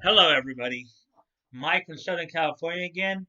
Hello, everybody. Mike from Southern California again.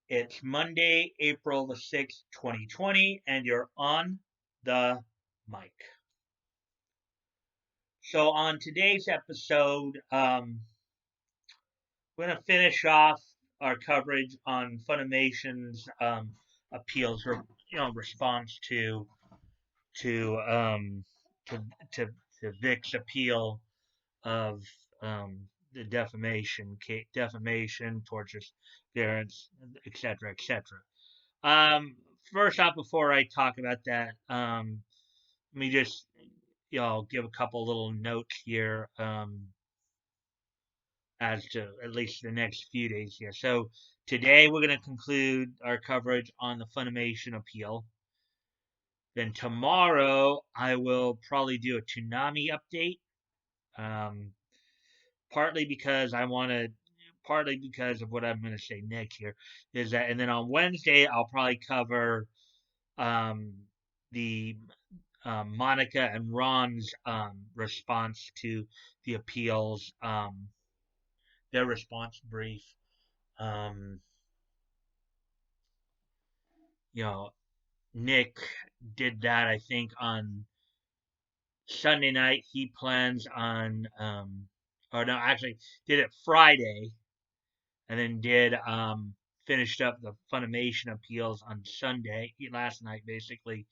It's Monday, April the 6th, 2020, and you're on the mic. So, on today's episode, we're going to finish off our coverage on Funimation's appeals, response to um, to, to to Vic's appeal of the defamation, torture, variance, etc., etc. Um, First off, before I talk about that, let me just give a couple little notes here as to at least the next few days here. So today we're going to conclude our coverage on the Funimation appeal. Then tomorrow I will probably do a Toonami update. Um, partly because I want to, partly because of what I'm going to say next here, is that, and then on Wednesday I'll probably cover um, the Monica and Ron's response to the appeals, their response brief. Um, you know, Nick did that, I think, on Sunday night. He plans on, or no, actually, did it Friday and then did finished up the Funimation appeals on Sunday last night basically,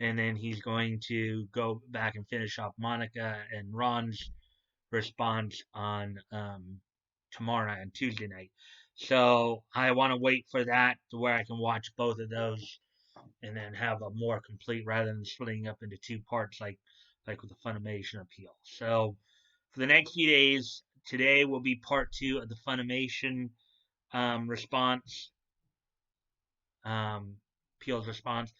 and then he's going to go back and finish off Monica and Ron's response on tomorrow night, on Tuesday night. So I want to wait for that to where I can watch both of those and then have a more complete rather than splitting up into two parts like with the Funimation appeal. So for the next few days, today will be part two of the Funimation response, Peel's response.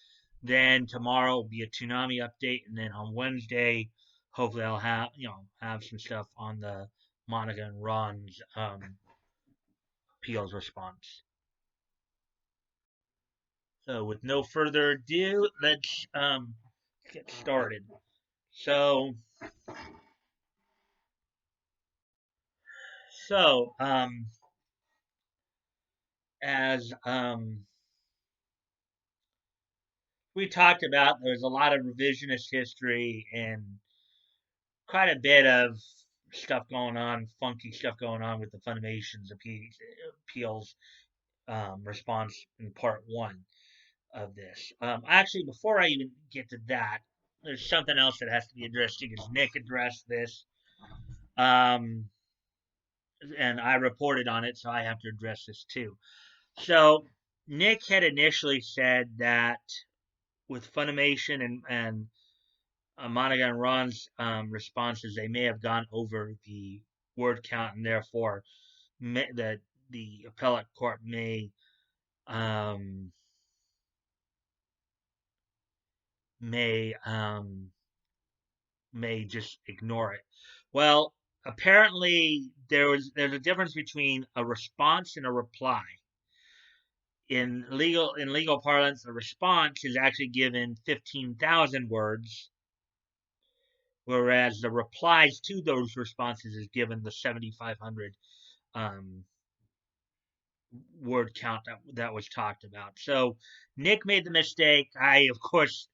Then tomorrow will be a Toonami update, and then on Wednesday, hopefully I'll have some stuff on the Monica and Ron's Peel's response. So with no further ado, let's get started. So so as we talked about, there's a lot of revisionist history and quite a bit of stuff going on, funky stuff going on with the Funimation's appeals response in part one of this. Actually, before I even get to that, there's something else that has to be addressed because Nick addressed this, um, and I reported on it, so I have to address this too. So Nick had initially said that with Funimation and Monica and Ron's responses, they may have gone over the word count, and therefore that the appellate court um, may may just ignore it. Well, apparently there's a difference between a response and a reply. In legal parlance, a response is actually given 15,000 words, whereas the replies to those responses is given the 7,500 um, word count that was talked about. So Nick made the mistake. I, of course,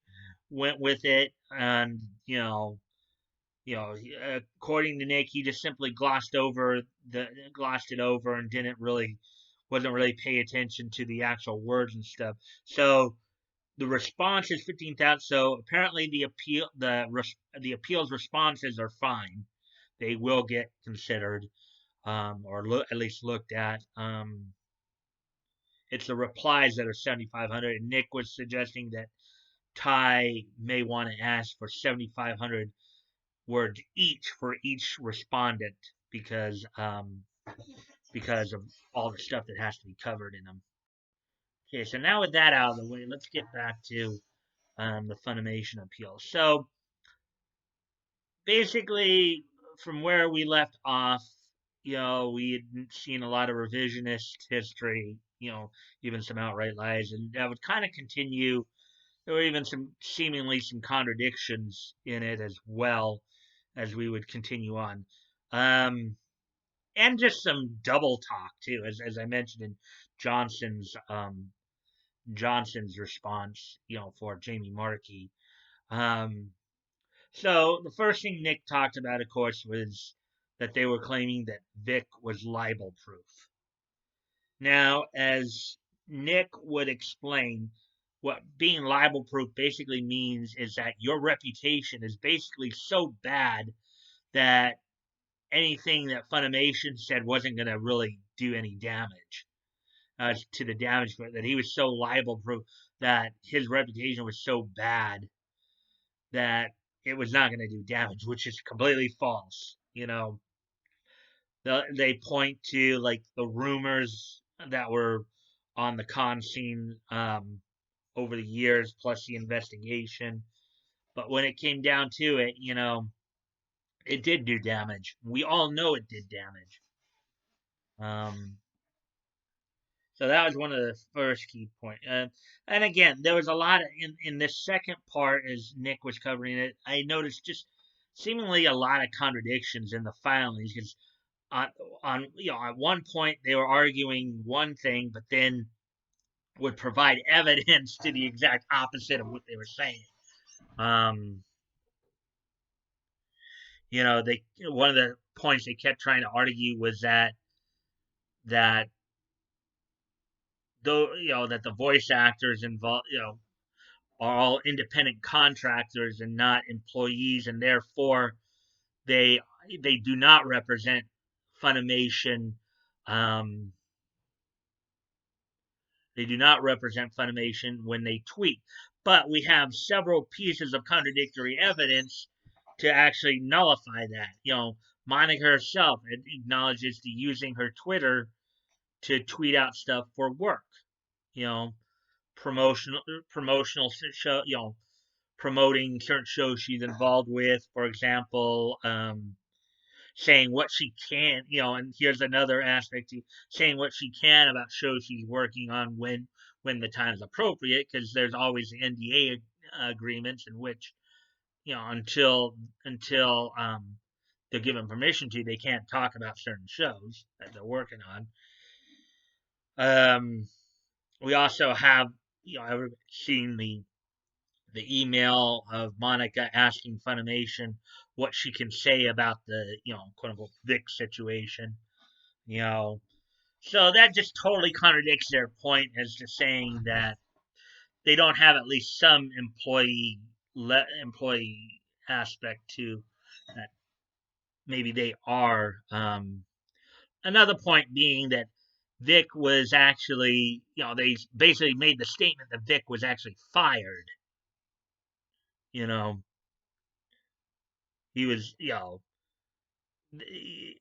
went with it, and according to Nick, he just simply glossed it over and wasn't really pay attention to the actual words and stuff. So the response is 15,000. So apparently the appeals responses are fine. They will get considered, at least looked at. It's the replies that are 7,500. And Nick was suggesting that Ty may want to ask for 7,500 words each for each respondent because of all the stuff that has to be covered in them. Okay, so now with that out of the way, let's get back to the Funimation appeal. So basically, from where we left off, we had seen a lot of revisionist history, even some outright lies, and that would kind of continue. There were even some contradictions in it as well as we would continue on. Um, and just some double talk too, as I mentioned in Johnson's Johnson's response, for Jamie Markey. Um, so the first thing Nick talked about, of course, was that they were claiming that Vic was libel proof. Now, as Nick would explain, what being libel proof basically means is that your reputation is basically so bad that anything that Funimation said wasn't going to really do any damage to the damage, but that he was so libel proof that his reputation was so bad that it was not going to do damage, which is completely false. They point to like the rumors that were on the con scene over the years, plus the investigation. But when it came down to it, it did do damage. We all know it did damage. Um, so that was one of the first key points. And again, there was a lot in this second part, as Nick was covering it. I noticed just seemingly a lot of contradictions in the filings because on at one point they were arguing one thing, but then would provide evidence to the exact opposite of what they were saying. Um, they one of the points they kept trying to argue was that though that the voice actors involved are all independent contractors and not employees, and therefore they they do not represent Funimation. Um, They do not represent Funimation when they tweet. But we have several pieces of contradictory evidence to actually nullify that. Monica herself acknowledges to using her Twitter to tweet out stuff for work. You know, promotional show. Promoting certain shows she's involved with. For example, saying what she can, and here's another aspect to saying what she can about shows she's working on when the time is appropriate, because there's always the NDA agreements in which until they're given permission to, they can't talk about certain shows that they're working on. We also have I've seen the email of Monica asking Funimation what she can say about the, quote unquote Vic situation. You know, so that just totally contradicts their point as to saying that they don't have at least some employee aspect to that. Maybe they are. Another point being that Vic was actually, they basically made the statement that Vic was actually fired. You know, he was,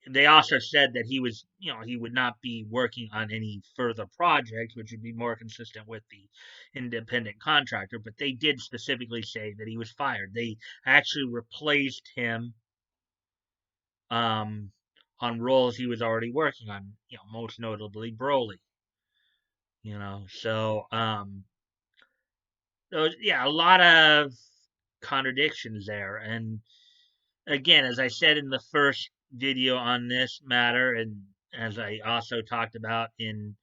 they also said that he was, he would not be working on any further projects, which would be more consistent with the independent contractor. But they did specifically say that he was fired. They actually replaced him um, on roles he was already working on, most notably Broly. Yeah, a lot of contradictions there. And again, as I said in the first video on this matter, and as I also talked about in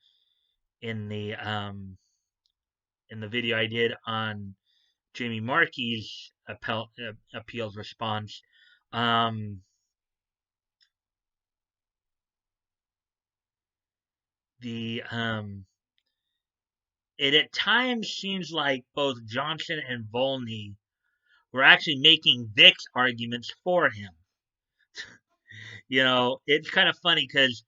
the video I did on Jamie Markey's appeals response, the it at times seems like both Johnson and Volney were actually making Vic's arguments for him. It's kind of funny because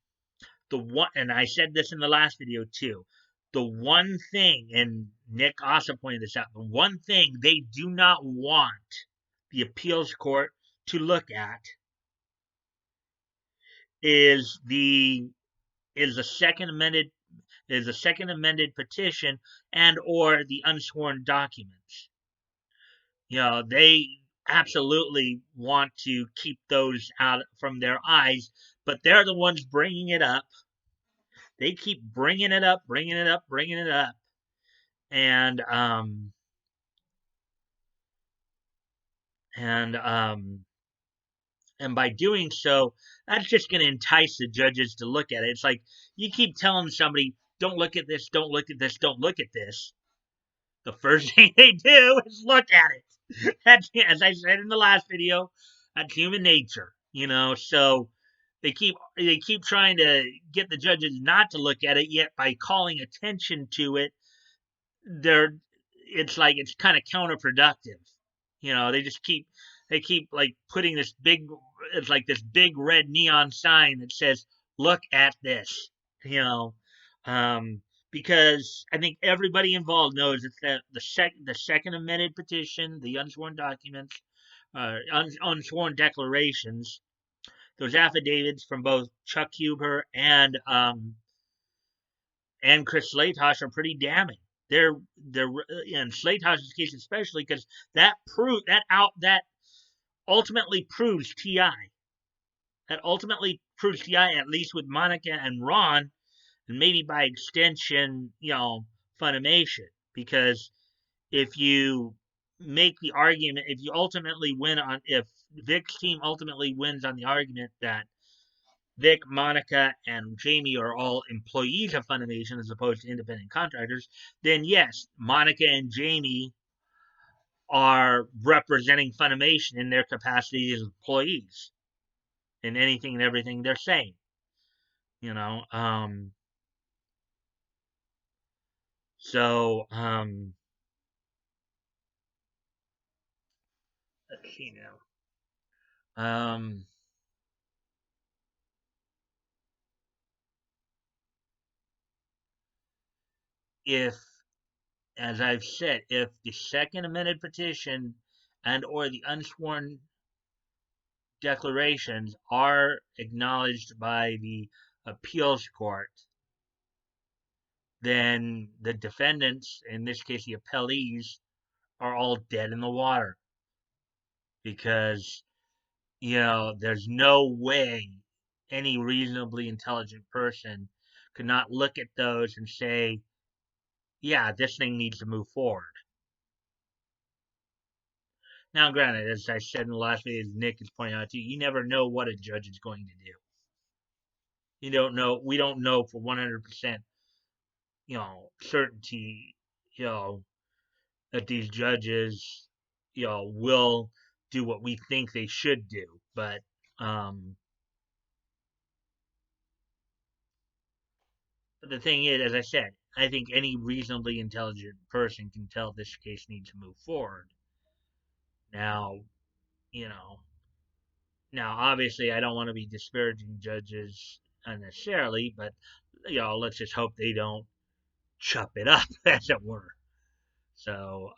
the one, and I said this in the last video too, the one thing, and Nick also pointed this out, the one thing they do not want the appeals court to look at is the second amended petition and or the unsworn documents. They absolutely want to keep those out from their eyes, but they're the ones bringing it up. They keep bringing it up, and And by doing so, that's just going to entice the judges to look at it. It's like you keep telling somebody, don't look at this, don't look at this, don't look at this. The first thing they do is look at it. That's, as I said in the last video, that's human nature, So they keep trying to get the judges not to look at it, yet by calling attention to it, they're it's like it's kind of counterproductive. They keep like putting this big it's like this big red neon sign that says look at this, you know. Because I think everybody involved knows that the second amended petition, the unsworn documents, unsworn declarations, those affidavits from both Chuck Huber and Chris Slaytosh are pretty damning. They're in Slaytosh's case especially because that ultimately proves Ti. That ultimately proves Ti, at least with Monica and Ron, and maybe by extension, Funimation. Because if you make the argument, if Vic's team ultimately wins on the argument that Vic, Monica, and Jamie are all employees of Funimation as opposed to independent contractors, then yes, Monica and Jamie are representing Funimation in their capacity as employees in anything and everything they're saying. You know, so let's see now. If, as I've said, if the second amended petition and or the unsworn declarations are acknowledged by the appeals court, then the defendants, in this case the appellees, are all dead in the water. Because, there's no way any reasonably intelligent person could not look at those and say, yeah, this thing needs to move forward. Now, granted, as I said in the last video, as Nick is pointing out too, you never know what a judge is going to do. You don't know. We don't know for 100%, certainty, that these judges, will do what we think they should do. But the thing is, as I said, I think any reasonably intelligent person can tell this case needs to move forward. Now, you know, now obviously I don't want to be disparaging judges unnecessarily, but let's just hope they don't chop it up, as it were. So,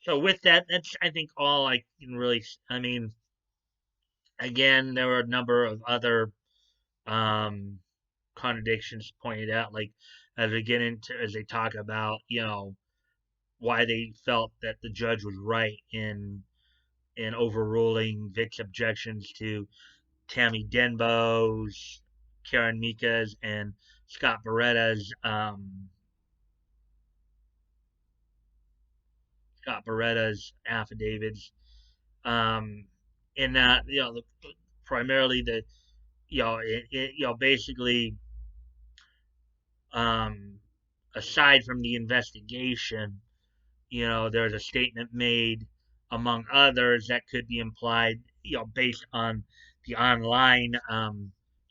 so with that, that's I think all I can really. I mean, again, there were a number of other contradictions pointed out, like as they talk about, why they felt that the judge was right in overruling Vic's objections to Tammy Denbo's, Karen Mika's, and Scott Beretta's affidavits. In that, primarily the, basically, aside from the investigation, there's a statement made, among others, that could be implied, based on the online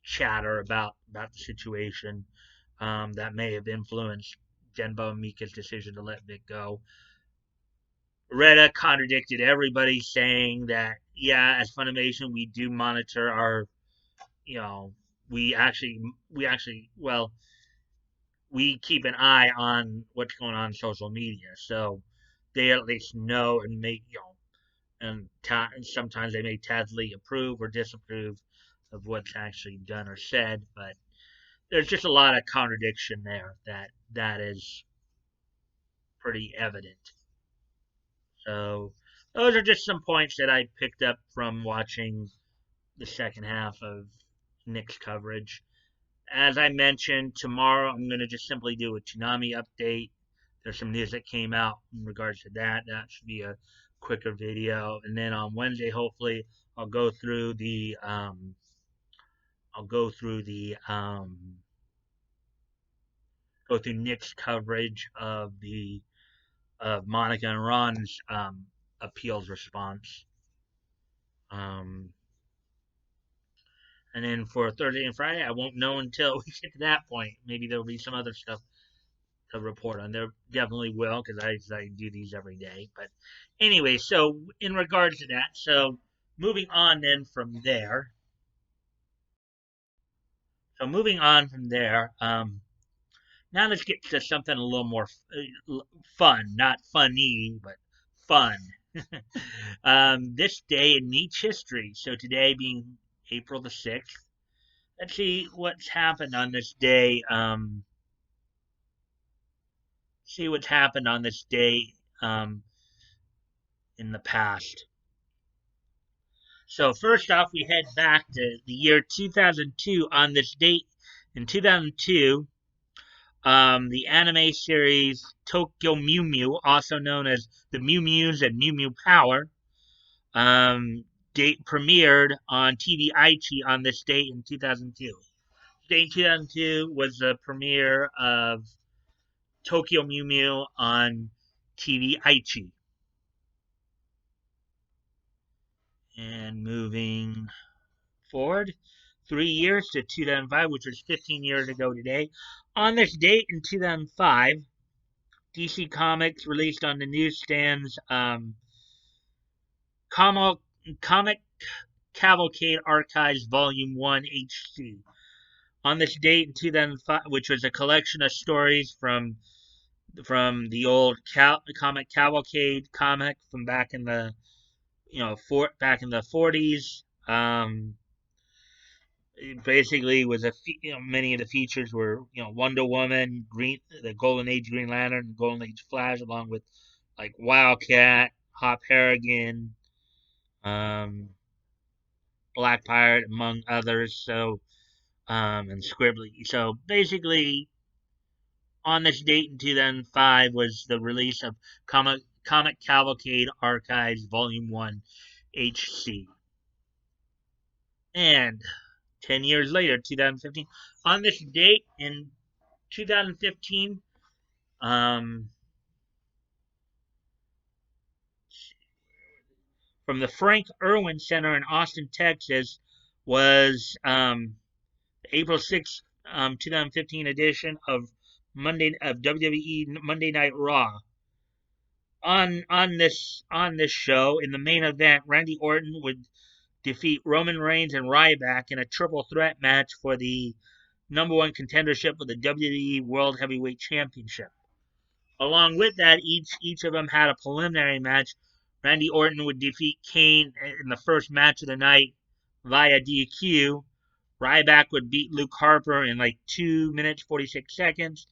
chatter about the situation, that may have influenced Denbo and Mika's decision to let Vic go. Retta contradicted everybody, saying that, yeah, as Funimation, we do monitor our, we actually, well, we keep an eye on what's going on social media, so they at least know and make, and sometimes they may tacitly approve or disapprove of what's actually done or said, but there's just a lot of contradiction there that is pretty evident. So those are just some points that I picked up from watching the second half of Nick's coverage. As I mentioned, tomorrow I'm going to just simply do a Toonami update. There's some news that came out in regards to that. That should be a quicker video, and then on Wednesday, hopefully, I'll go through the I'll go through the go through Nick's coverage of Monica and Ron's appeals response. Um, and then for Thursday and Friday, I won't know until we get to that point. Maybe there'll be some other stuff to report on. There definitely will, because I do these every day. But anyway, so in regards to that, so moving on then from there. So moving on from there, now let's get to something a little more fun, not funny, but fun. This day in Nietzsche history. So today being April the 6th. Let's see what's happened on this day. See what's happened on this day in the past. So first off, we head back to the year 2002. On this date in 2002, the anime series Tokyo Mew Mew, also known as the Mew Mews and Mew Mew Power, premiered on TV Aichi on this date in 2002. Date 2002 was the premiere of Tokyo Mew Mew on TV Aichi. And moving forward, 3 years to 2005, which was 15 years ago today. On this date in 2005, DC Comics released on the newsstands Comic Cavalcade Archives Volume 1 HC. On this date in 2005, which was a collection of stories from the old Comic Cavalcade comic from back in the back in the 40s. It basically was many of the features were Wonder Woman, the Golden Age Green Lantern, Golden Age Flash, along with like Wildcat, Hop Harrigan, Black Pirate, among others. So and Scribbly. So basically, on this date in 2005 was the release of Comic Cavalcade Archives Volume 1 HC. And 10 years later, 2015, on this date in 2015, from the Frank Irwin Center in Austin, Texas, was April 6th, 2015 edition of WWE Monday Night Raw. On this show, in the main event, Randy Orton would defeat Roman Reigns and Ryback in a triple threat match for the number one contendership of the WWE World Heavyweight Championship. Along with that, each of them had a preliminary match. Randy Orton would defeat Kane in the first match of the night via DQ. Ryback would beat Luke Harper in like 2 minutes 46 seconds,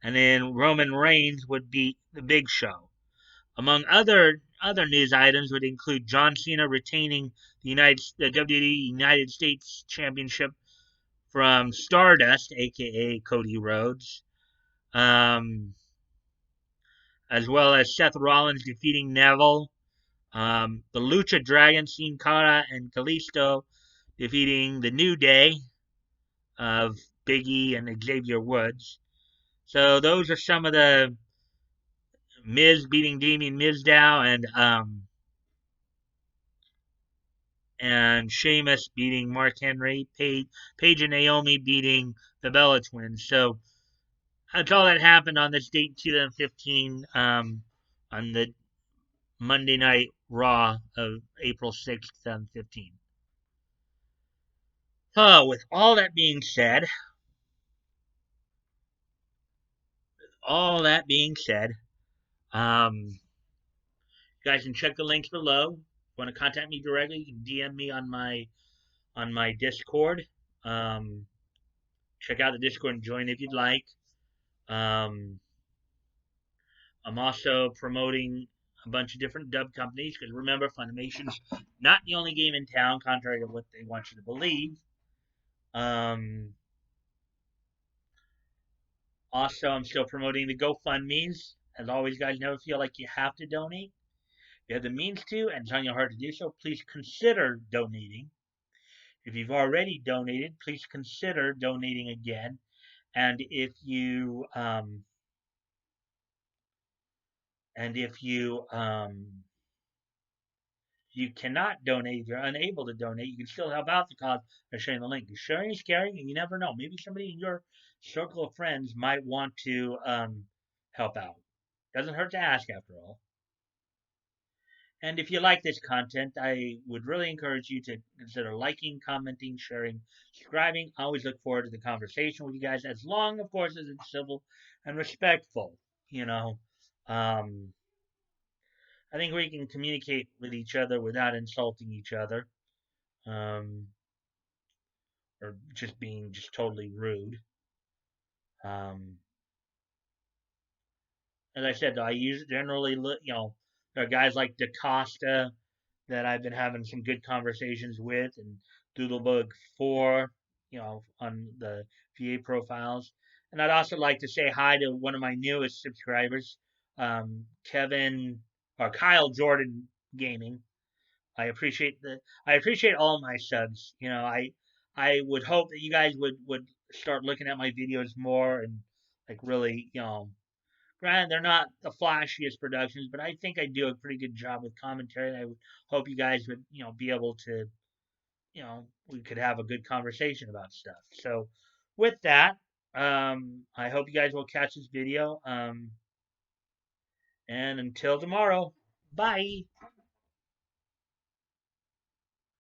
and then Roman Reigns would beat The Big Show. Among other news items would include John Cena retaining the WWE United States Championship from Stardust, aka Cody Rhodes, as well as Seth Rollins defeating Neville, the Lucha Dragon, Sin Cara and Kalisto defeating the New Day of Big E and Xavier Woods. So those are some of the Miz beating Damien Mizdow and Sheamus beating Mark Henry, Paige and Naomi beating the Bella Twins. So that's all that happened on this date in 2015 on the Monday Night Raw of April 6th, 2015. So with all that being said, you guys can check the links below. If you want to contact me directly, you can DM me on my Discord. Check out the Discord and join if you'd like. I'm also promoting a bunch of different dub companies because remember, Funimation's not the only game in town, contrary to what they want you to believe. Also, I'm still promoting the GoFundMe's. As always, guys, never feel like you have to donate. you have the means to and it's on your heart to do so, please consider donating. If you've already donated, please consider donating again. And if you cannot donate, if you're unable to donate, you can still help out the cause by sharing the link. Because sharing is caring, and you never know. Maybe somebody in your circle of friends might want to help out. Doesn't hurt to ask, after all. And if you like this content, I would really encourage you to consider liking, commenting, sharing, subscribing. I always look forward to the conversation with you guys, as long, of course, as it's civil and respectful. You know, um, I think we can communicate with each other without insulting each other, um, or just being just totally rude. Um, as I said, though, I use generally, there are guys like DaCosta that I've been having some good conversations with, and Doodlebug 4, on the VA profiles. And I'd also like to say hi to one of my newest subscribers, Kevin or Kyle Jordan Gaming. I appreciate all my subs. I would hope that you guys would start looking at my videos more and like really, granted, they're not the flashiest productions, but I think I do a pretty good job with commentary. And I would hope you guys would, be able to, we could have a good conversation about stuff. So, with that, I hope you guys will catch this video. And until tomorrow, bye.